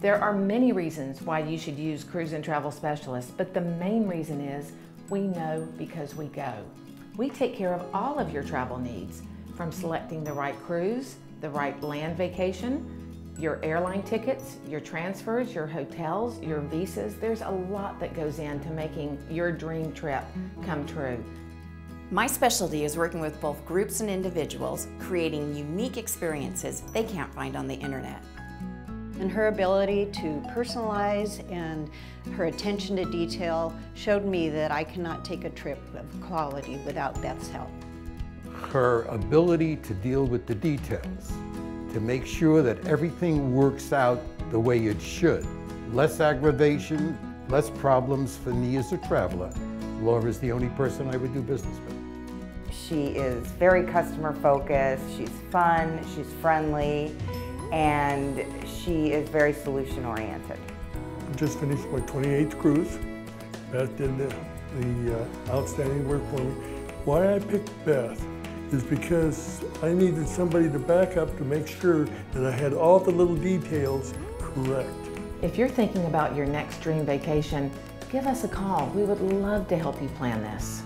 There are many reasons why you should use Cruise and Travel Specialists, but the main reason is we know because we go. We take care of all of your travel needs, from selecting the right cruise, the right land vacation, your airline tickets, your transfers, your hotels, your visas. There's a lot that goes into making your dream trip come true. My specialty is working with both groups and individuals, creating unique experiences they can't find on the internet. And her ability to personalize and her attention to detail showed me that I cannot take a trip of quality without Beth's help. Her ability to deal with the details, to make sure that everything works out the way it should. Less aggravation, less problems for me as a traveler. Laura's the only person I would do business with. She is very customer focused, she's fun, she's friendly, and she is very solution oriented. I just finished my 28th cruise. Beth did the outstanding work for me. Why I picked Beth is because I needed somebody to back up to make sure that I had all the little details correct. If you're thinking about your next dream vacation, give us a call. We would love to help you plan this.